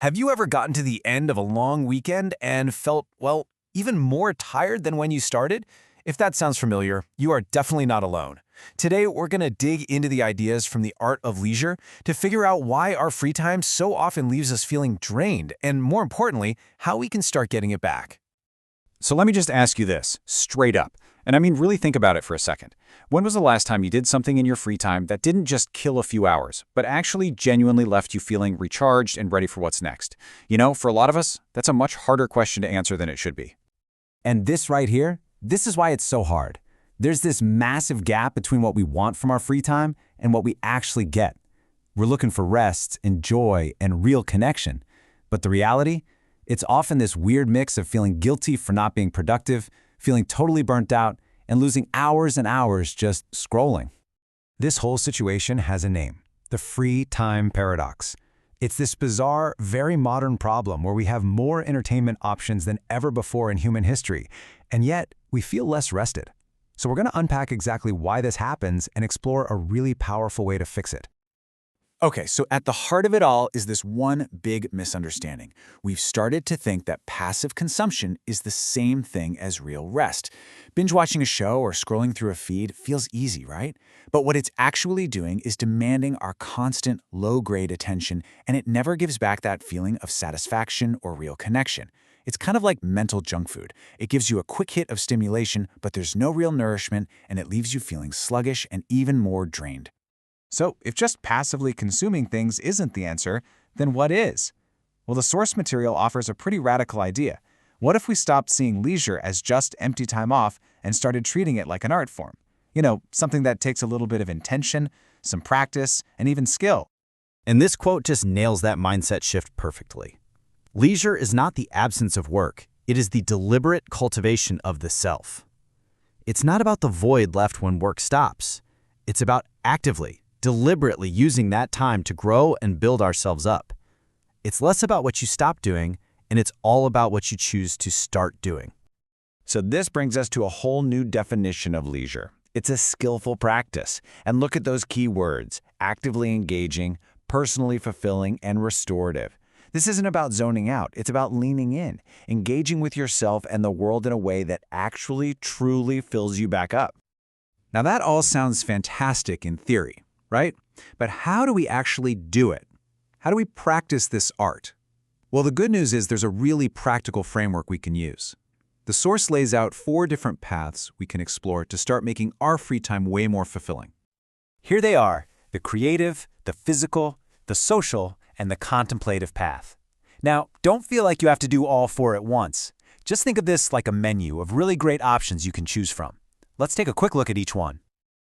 Have you ever gotten to the end of a long weekend and felt, well, even more tired than when you started? If that sounds familiar, you are definitely not alone. Today, we're going to dig into the ideas from the art of leisure to figure out why our free time so often leaves us feeling drained, and more importantly, how we can start getting it back. So let me just ask you this, straight up. And I mean, really think about it for a second. When was the last time you did something in your free time that didn't just kill a few hours, but actually genuinely left you feeling recharged and ready for what's next? You know, for a lot of us, that's a much harder question to answer than it should be. And this right here, this is why it's so hard. There's this massive gap between what we want from our free time and what we actually get. We're looking for rest and joy and real connection. But the reality? It's often this weird mix of feeling guilty for not being productive, feeling totally burnt out, and losing hours and hours just scrolling. This whole situation has a name, the free time paradox. It's this bizarre, very modern problem where we have more entertainment options than ever before in human history, and yet we feel less rested. So we're going to unpack exactly why this happens and explore a really powerful way to fix it. Okay, so at the heart of it all is this one big misunderstanding. We've started to think that passive consumption is the same thing as real rest. Binge watching a show or scrolling through a feed feels easy, right? But what it's actually doing is demanding our constant, low-grade attention, and it never gives back that feeling of satisfaction or real connection. It's kind of like mental junk food. It gives you a quick hit of stimulation, but there's no real nourishment, and it leaves you feeling sluggish and even more drained. So if just passively consuming things isn't the answer, then what is? Well, the source material offers a pretty radical idea. What if we stopped seeing leisure as just empty time off and started treating it like an art form? You know, something that takes a little bit of intention, some practice, and even skill. And this quote just nails that mindset shift perfectly. Leisure is not the absence of work. It is the deliberate cultivation of the self. It's not about the void left when work stops. It's about actively, deliberately using that time to grow and build ourselves up. It's less about what you stop doing, and it's all about what you choose to start doing. So this brings us to a whole new definition of leisure. It's a skillful practice. And look at those key words: actively engaging, personally fulfilling, and restorative. This isn't about zoning out. It's about leaning in, engaging with yourself and the world in a way that actually, truly fills you back up. Now that all sounds fantastic in theory, right? But how do we actually do it? How do we practice this art? Well, the good news is there's a really practical framework we can use. The source lays out 4 different paths we can explore to start making our free time way more fulfilling. Here they are: the creative, the physical, the social, and the contemplative path. Now, don't feel like you have to do all 4 at once. Just think of this like a menu of really great options you can choose from. Let's take a quick look at each one.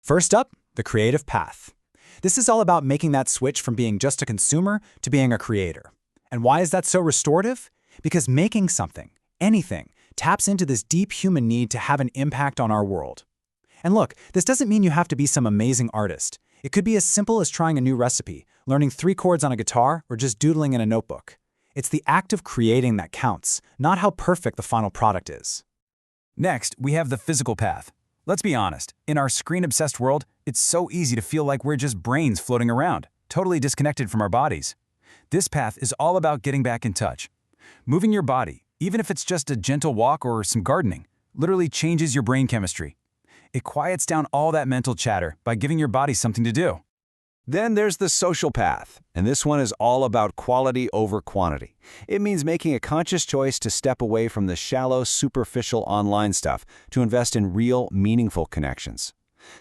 First up, the creative path. This is all about making that switch from being just a consumer to being a creator. And why is that so restorative? Because making something, anything, taps into this deep human need to have an impact on our world. And look, this doesn't mean you have to be some amazing artist. It could be as simple as trying a new recipe, learning 3 chords on a guitar, or just doodling in a notebook. It's the act of creating that counts, not how perfect the final product is. Next, we have the physical path. Let's be honest, in our screen-obsessed world, it's so easy to feel like we're just brains floating around, totally disconnected from our bodies. This path is all about getting back in touch. Moving your body, even if it's just a gentle walk or some gardening, literally changes your brain chemistry. It quiets down all that mental chatter by giving your body something to do. Then there's the social path, and this one is all about quality over quantity. It means making a conscious choice to step away from the shallow, superficial online stuff to invest in real, meaningful connections.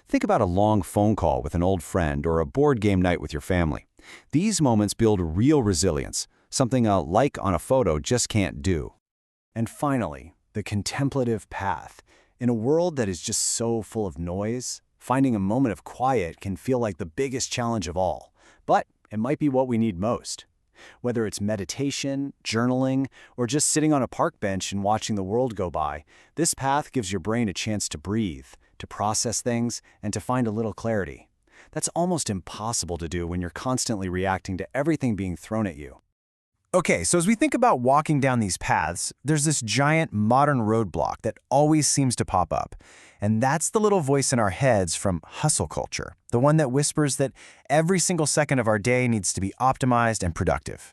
Think about a long phone call with an old friend or a board game night with your family. These moments build real resilience, something a like on a photo just can't do. And finally, the contemplative path. In a world that is just so full of noise, finding a moment of quiet can feel like the biggest challenge of all, but it might be what we need most. Whether it's meditation, journaling, or just sitting on a park bench and watching the world go by, this path gives your brain a chance to breathe, to process things, and to find a little clarity. That's almost impossible to do when you're constantly reacting to everything being thrown at you. Okay, so as we think about walking down these paths, there's this giant modern roadblock that always seems to pop up. And that's the little voice in our heads from hustle culture, the one that whispers that every single second of our day needs to be optimized and productive.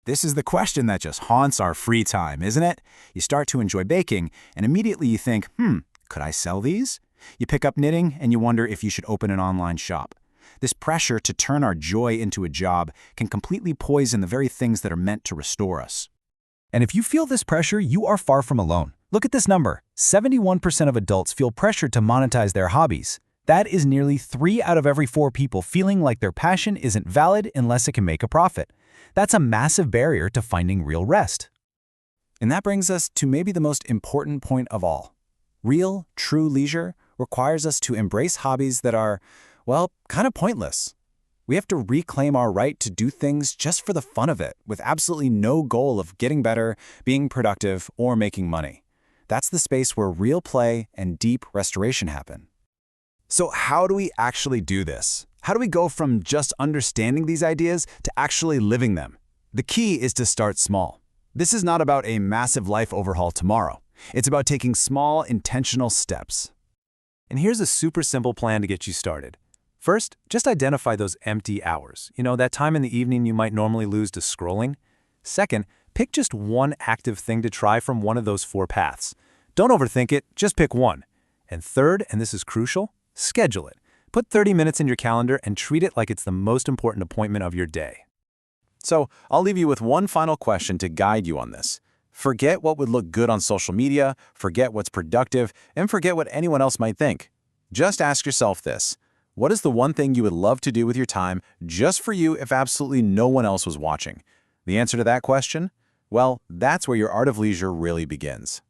This is the question that just haunts our free time, isn't it? You start to enjoy baking, and immediately you think, could I sell these? You pick up knitting, and you wonder if you should open an online shop. This pressure to turn our joy into a job can completely poison the very things that are meant to restore us. And if you feel this pressure, you are far from alone. Look at this number. 71% of adults feel pressured to monetize their hobbies. That is nearly 3 out of every 4 people feeling like their passion isn't valid unless it can make a profit. That's a massive barrier to finding real rest. And that brings us to maybe the most important point of all. Real, true leisure requires us to embrace hobbies that are, well, kind of pointless. We have to reclaim our right to do things just for the fun of it, with absolutely no goal of getting better, being productive, or making money. That's the space where real play and deep restoration happen. So how do we actually do this? How do we go from just understanding these ideas to actually living them? The key is to start small. This is not about a massive life overhaul tomorrow. It's about taking small, intentional steps. And here's a super simple plan to get you started. First, just identify those empty hours. That time in the evening you might normally lose to scrolling. Second, pick just one active thing to try from one of those 4 paths. Don't overthink it, just pick one. And third, and this is crucial, schedule it. Put 30 minutes in your calendar and treat it like it's the most important appointment of your day. So I'll leave you with one final question to guide you on this. Forget what would look good on social media, forget what's productive, and forget what anyone else might think. Just ask yourself this. What is the one thing you would love to do with your time just for you if absolutely no one else was watching? The answer to that question? Well, that's where your art of leisure really begins.